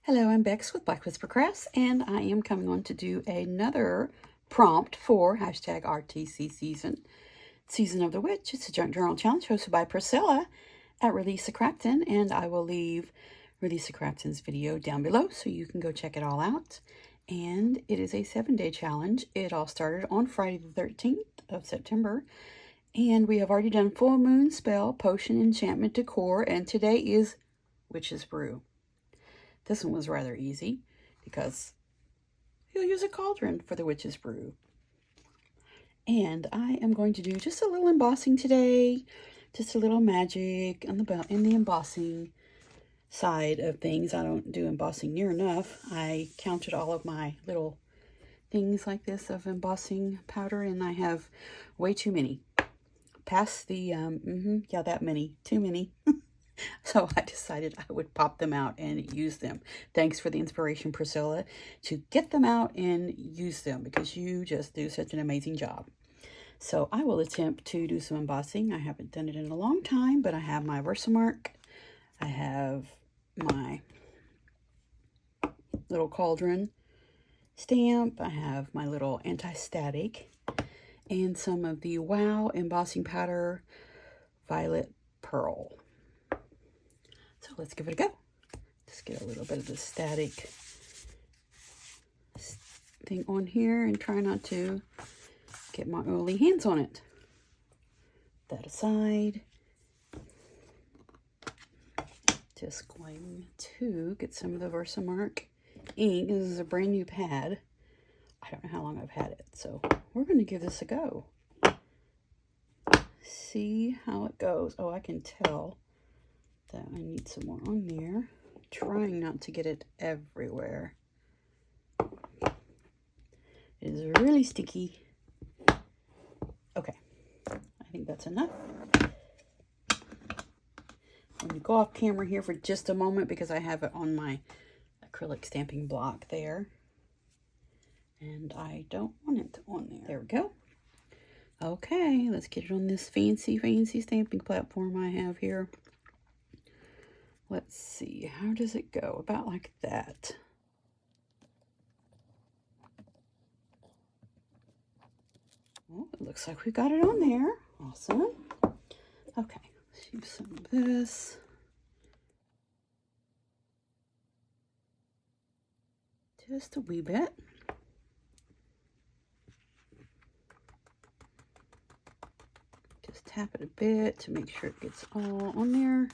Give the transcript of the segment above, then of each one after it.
Hello, I'm Bex with Black Whisper Crafts, and I am coming on to do another prompt for hashtag RTC Season of the Witch. It's a junk journal challenge hosted by Priscilla at Release a Crafton, and I will leave Release a Crafton's video down below so you can go check it all out. And it is a 7-day challenge. It all started on Friday the 13th of September, and we have already done Full Moon Spell, Potion, Enchantment, Decor, and today is Witch's Brew. This one was rather easy because you'll use a cauldron for the Witch's Brew. And I am going to do just a little embossing today, just a little magic in the embossing side of things. I don't do embossing near enough. I counted all of my little things like this of embossing powder, and I have way too many. Past the, yeah, that many, too many. So I decided I would pop them out and use them. Thanks for the inspiration, Priscilla, to get them out and use them because you just do such an amazing job. So I will attempt to do some embossing. I haven't done it in a long time, but I have my Versamark. I have my little cauldron stamp. I have my little anti-static and some of the Wow embossing powder Violet Pearl. So let's give it a go. Just get a little bit of the static thing on here and try not to get my oily hands on it. Put that aside. Just going to get some of the Versamark ink. This is a brand new pad. I don't know how long I've had it, so we're going to give this a go. See how it goes. Oh, I can tell that I need some more on there. Trying not to get it everywhere. It is really sticky. Okay, I think that's enough. I'm going to go off camera here for just a moment because I have it on my acrylic stamping block there. And I don't want it on there. There we go. Okay, let's get it on this fancy stamping platform I have here. Let's see, how does it go? About like that. Well, it looks like we got it on there. Awesome. Okay, let's use some of this. Just a wee bit. Just tap it a bit to make sure it gets all on there.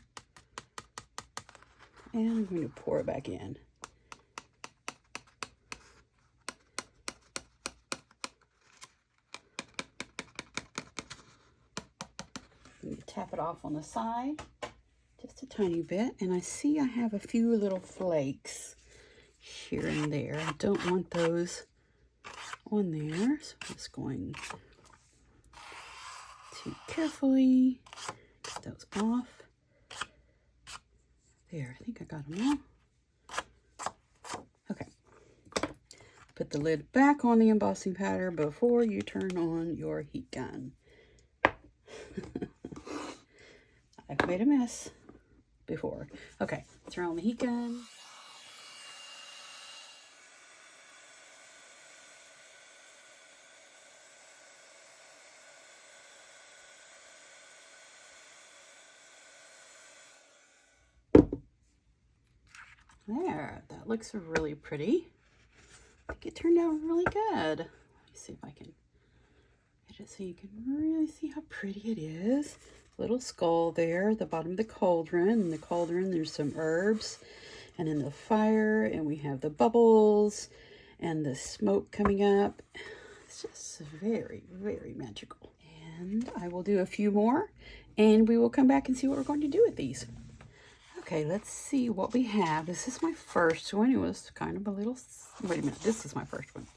And I'm going to pour it back in. I'm going to tap it off on the side, just a tiny bit. And I see I have a few little flakes here and there. I don't want those on there, so I'm just going to carefully get those off. There, I think I got them all. Okay. Put the lid back on the embossing powder before you turn on your heat gun. I've made a mess before. Okay, turn on the heat gun. There, that looks really pretty. I think it turned out really good. Let me see if I can get it so you can really see how pretty it is. Little skull there at the bottom of the cauldron. In the cauldron, there's some herbs, and then the fire, and we have the bubbles and the smoke coming up. It's just very, very magical. And I will do a few more, and we will come back and see what we're going to do with these. Okay, let's see what we have. This is my first one. It was kind of a little... Wait a minute. This is my first one.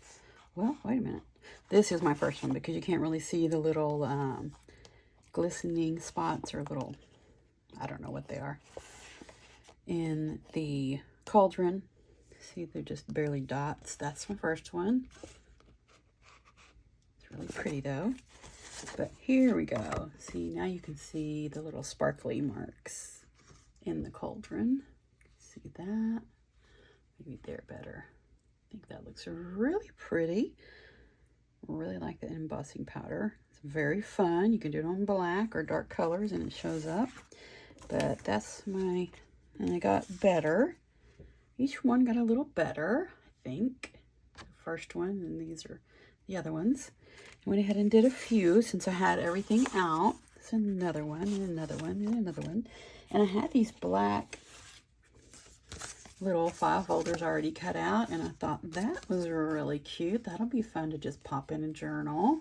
Well, wait a minute. This is my first one because you can't really see the little glistening spots or little... I don't know what they are. In the cauldron. See, they're just barely dots. That's my first one. It's really pretty, though. But here we go. See, now you can see the little sparkly marks in the cauldron. See that? there better. I think that looks really pretty. Really like the embossing powder. It's very fun. You can do it on black or dark colors and it shows up. But that's my, and I got better. Each one got a little better, I think. The first one, and these are the other ones. I went ahead and did a few since I had everything out. There's another one, and another one, and another one. And I had these black little file folders already cut out, and I thought that was really cute. That'll be fun to just pop in a journal.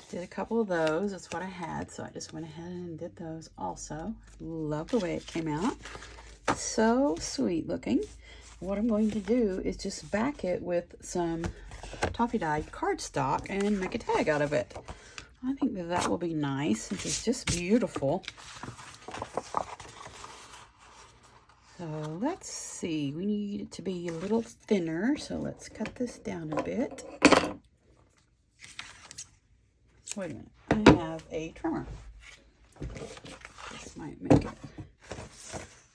Did a couple of those. That's what I had, so I just went ahead and did those also. Love the way it came out. So sweet looking. What I'm going to do is just back it with some toffee dyed cardstock and make a tag out of it. I think that that will be nice since it's just beautiful. So let's see, we need it to be a little thinner, so let's cut this down a bit. Wait a minute, I have a trimmer. This might make it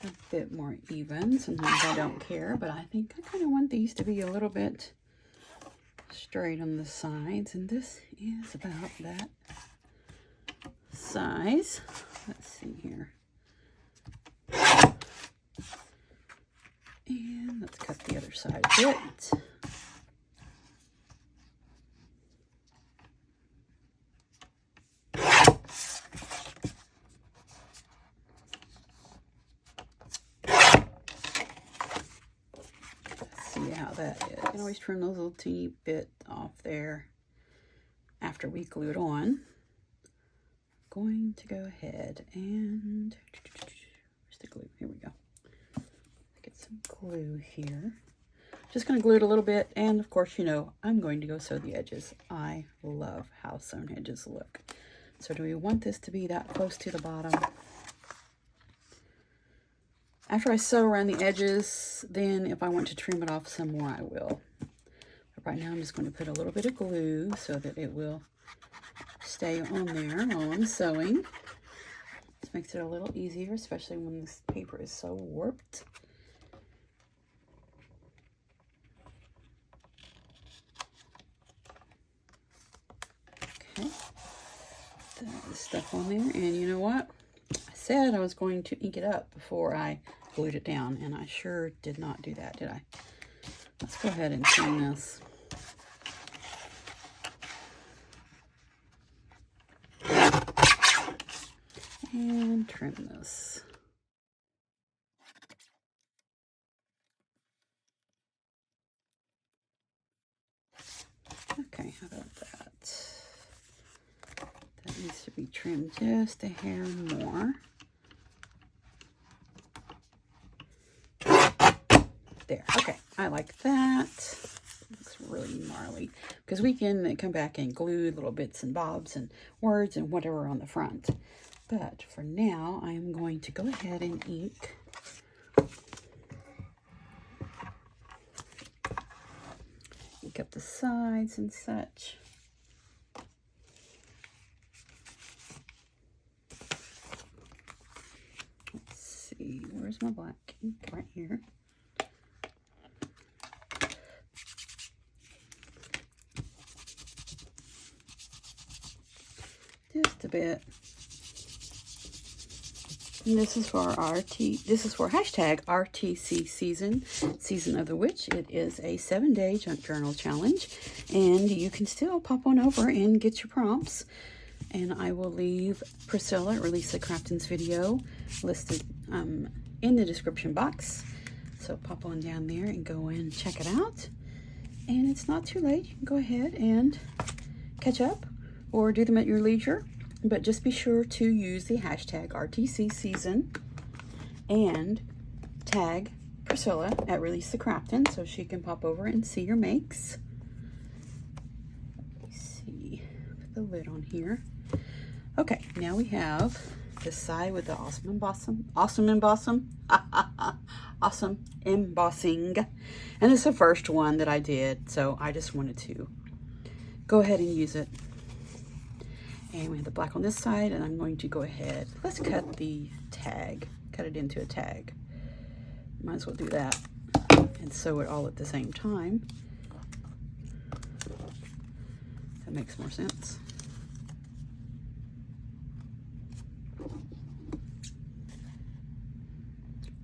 a bit more even. Sometimes I don't care, but I think I kind of want these to be a little bit straight on the sides, and this is about that size. Let's see here. And let's cut the other side a bit. See how that is. You can always trim those little teeny bit off there after we glue it on. Going to go ahead and where's the glue? Here we go. Get some glue here. Just going to glue it a little bit, and of course, you know, I'm going to go sew the edges. I love how sewn edges look. So do we want this to be that close to the bottom? After I sew around the edges, then if I want to trim it off some more, I will. But right now I'm just going to put a little bit of glue so that it will stay on there while I'm sewing. This makes it a little easier, especially when this paper is so warped. Okay, that is stuff on there, and you know what? I said I was going to ink it up before I glued it down, and I sure did not do that, did I? Let's go ahead and trim this. And trim this. Okay, how about that? That needs to be trimmed just a hair more. There, okay, I like that. It's really gnarly because we can come back and glue little bits and bobs and words and whatever on the front. But for now, I'm going to go ahead and ink. Ink up the sides and such. Let's see, where's my black ink? Right here. Just a bit. And this is for hashtag RTC season of the witch. It is a 7-day junk journal challenge, and you can still pop on over and get your prompts. And I will leave Priscilla at Release the Crafton's video listed in the description box. So pop on down there and go and check it out. And it's not too late. You can go ahead and catch up or do them at your leisure. But just be sure to use the hashtag RTC season and tag Priscilla at Release the Crafton so she can pop over and see your makes. Let me see. Put the lid on here. Okay, now we have this side with the awesome embossing. Awesome embossing. Awesome embossing. And it's the first one that I did, so I just wanted to go ahead and use it. And we have the black on this side, and I'm going to go ahead. Let's cut the tag. Cut it into a tag. Might as well do that and sew it all at the same time. That makes more sense.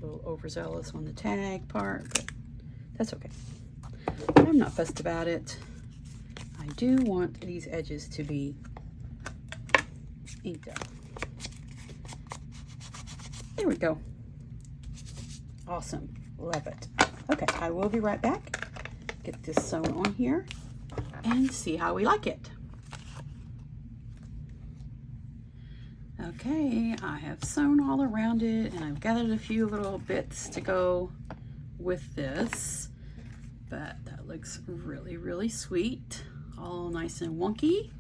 A little overzealous on the tag part, but that's okay. I'm not fussed about it. I do want these edges to be inked up. There we go. Awesome. Love it. Okay, I will be right back. Get this sewn on here and see how we like it. Okay, I have sewn all around it and I've gathered a few little bits to go with this, but that looks really, really sweet. All nice and wonky.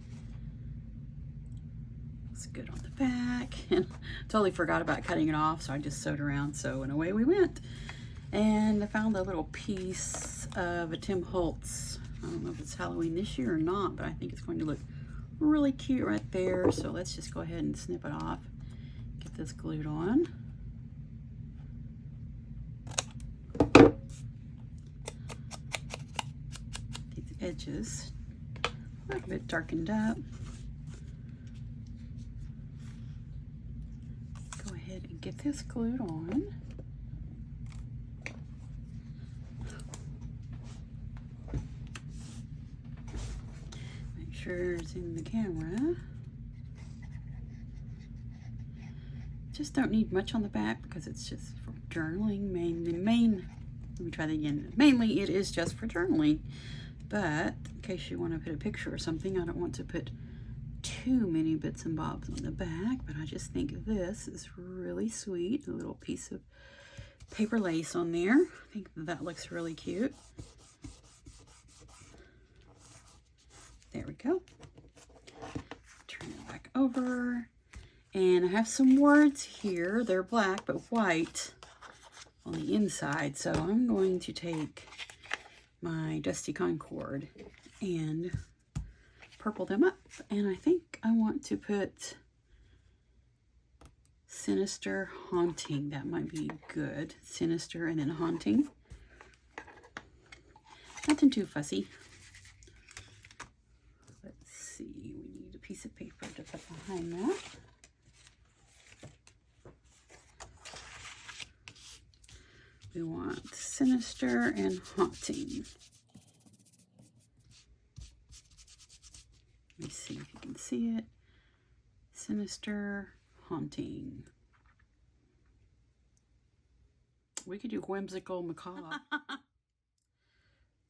It's good on the back. And totally forgot about cutting it off, so I just sewed around, so and away we went. And I found a little piece of a Tim Holtz. I don't know if it's Halloween this year or not, but I think it's going to look really cute right there. So let's just go ahead and snip it off. Get this glued on. These edges a little bit darkened up. Go ahead and get this glued on. Make sure it's in the camera. Just don't need much on the back because it's just for journaling. Let me try that again. Mainly it is just for journaling, but in case you want to put a picture or something, I don't want to put too many bits and bobs on the back, but I just think this is really sweet. A little piece of paper lace on there. I think that looks really cute. There we go. Turn it back over. And I have some words here. They're black but white on the inside. So I'm going to take my Dusty Concord and purple them up. And I think I want to put Sinister Haunting. That might be good. Sinister and then Haunting. Nothing too fussy. Let's see. We need a piece of paper to put behind that. We want Sinister and Haunting. Let me see if you can see it. Sinister, Haunting. We could do Whimsical, Macabre.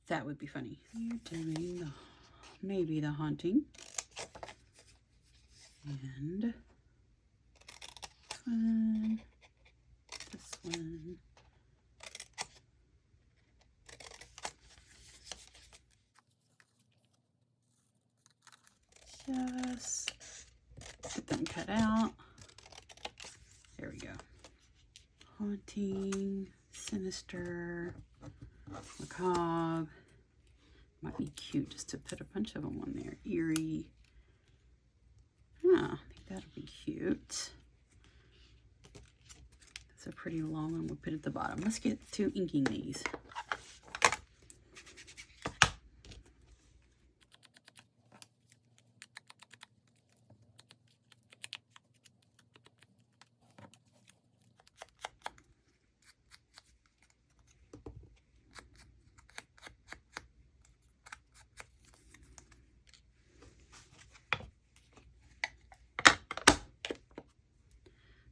That would be funny. You're doing maybe the Haunting. And this one. Just get them cut out. There we go. Haunting, Sinister, Macabre. Might be cute just to put a bunch of them on there. Eerie. I think that'll be cute. That's a pretty long one we'll put at the bottom. Let's get to inking these.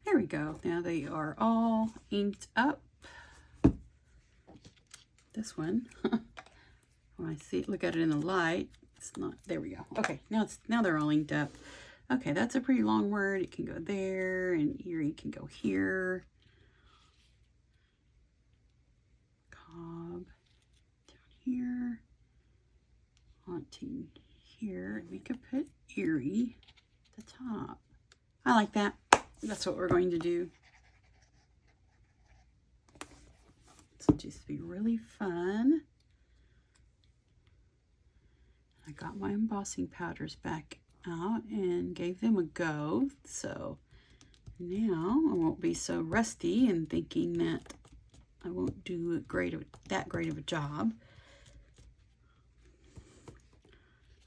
There we go. Now they are all inked up. This one, when I look at it in the light, it's not. There we go. Okay, now they're all inked up. Okay, that's a pretty long word. It can go there, and eerie can go here. Cobb down here. Haunting here. We could put eerie at the top. I like that. That's what we're going to do. This will just be really fun. I got my embossing powders back out and gave them a go. So now I won't be so rusty and thinking that I won't do that great of a job.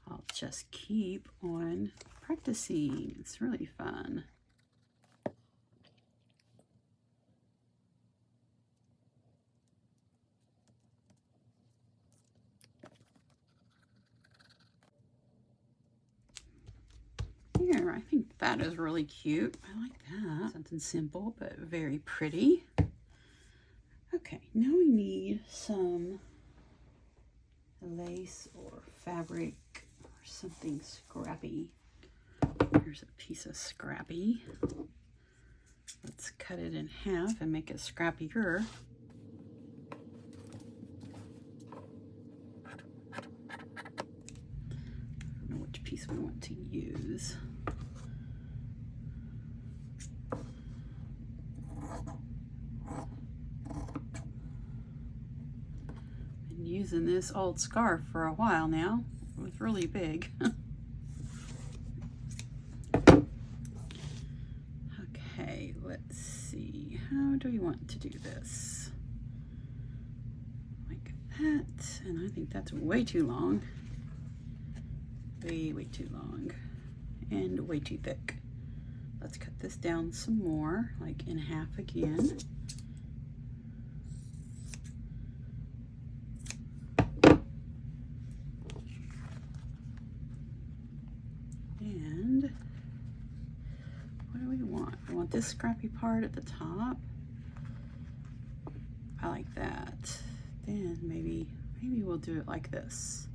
I'll just keep on practicing. It's really fun. Here, I think that is really cute. I like that. Something simple, but very pretty. Okay, now we need some lace or fabric or something scrappy. Here's a piece of scrappy. Let's cut it in half and make it scrappier. I don't know which piece we want to use. Been using this old scarf for a while now. It was really big. Okay, let's see. How do we want to do this? Like that, and I think that's way too long. Way too long. And way too thick. Let's cut this down some more, like in half again. And what do we want? We want this scrappy part at the top. I like that. Then maybe we'll do it like this.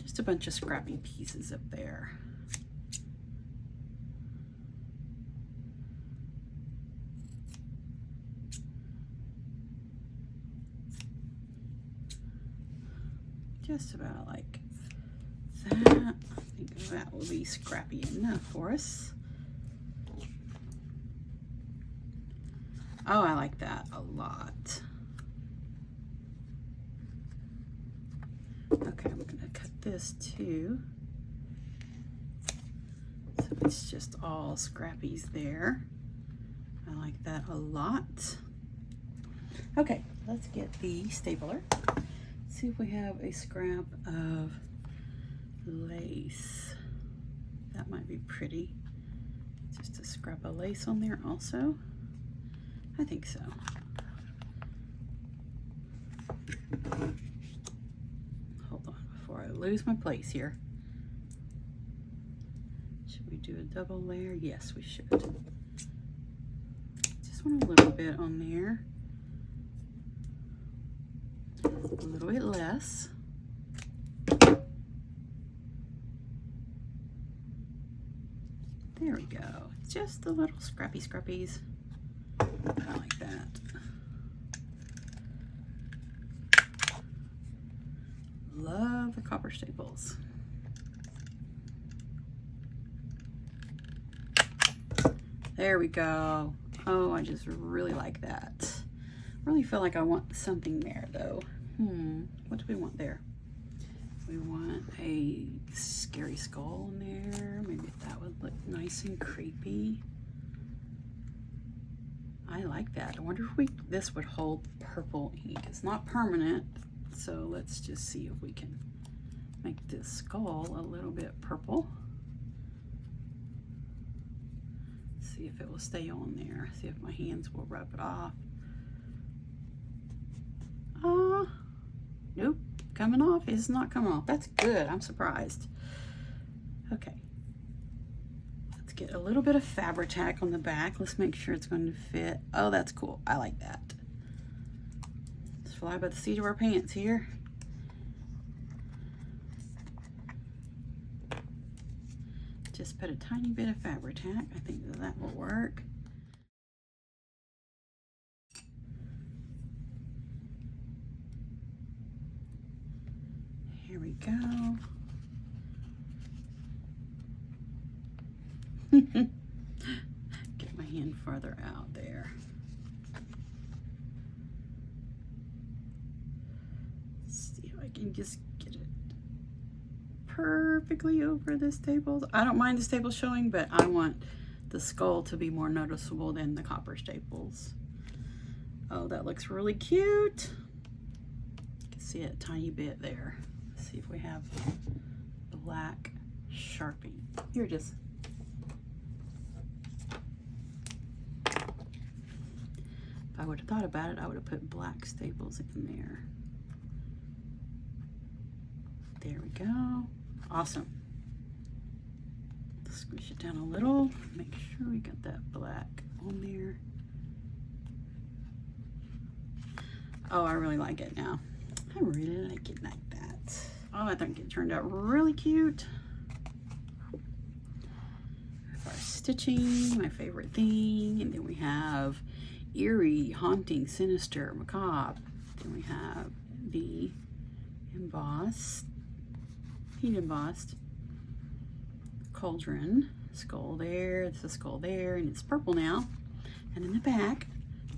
Just a bunch of scrappy pieces up there. Just about like that. I think that will be scrappy enough for us. Oh, I like that a lot. Okay, I'm gonna cut this too. So it's just all scrappies there. I like that a lot. Okay, let's get the stapler. See if we have a scrap of lace. That might be pretty. Just a scrap of lace on there also. I think so. Hold on before I lose my place here. Should we do a double layer? Yes, we should. Just want a little bit on there. A little bit less. There we go. Just the little scrappies. I like that. Love the copper staples. There we go. Oh, I just really like that. Really feel like I want something there though. What do we want there? We want a scary skull in there. Maybe that would look nice and creepy. I like that. I wonder if this would hold purple ink. It's not permanent, so let's just see if we can make this skull a little bit purple. See if it will stay on there. See if my hands will rub it off. Nope, coming off. It's not coming off. That's good. I'm surprised. Okay. Let's get a little bit of fabric tack on the back. Let's make sure it's going to fit. Oh, that's cool. I like that. Let's fly by the seat of our pants here. Just put a tiny bit of fabric tack. I think that will work. Here we go. Get my hand farther out there. Let's see if I can just get it perfectly over the staples. I don't mind the staples showing, but I want the skull to be more noticeable than the copper staples. Oh, that looks really cute. You can see it a tiny bit there. Let's see if we have black Sharpie. Here it is. If I would have thought about it, I would have put black staples in there. There we go. Awesome. Squish it down a little. Make sure we got that black on there. Oh, I really like it now. I really like it like that. Oh, I think it turned out really cute. Our stitching, my favorite thing. And then we have eerie, haunting, sinister, macabre. Then we have the embossed, heat embossed cauldron, skull there, there's a skull there, and it's purple now. And in the back,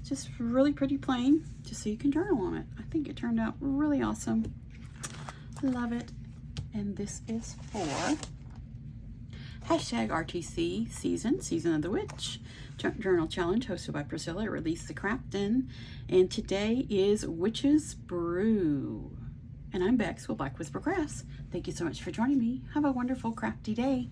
just really pretty plain, just so you can journal on it. I think it turned out really awesome. Love it. And this is for hashtag RTC Season of the Witch Journal Challenge hosted by Priscilla at Release the Craftin'. And today is Witch's Brew. And I'm Bex with Black Whisper Crafts. Thank you so much for joining me. Have a wonderful crafty day.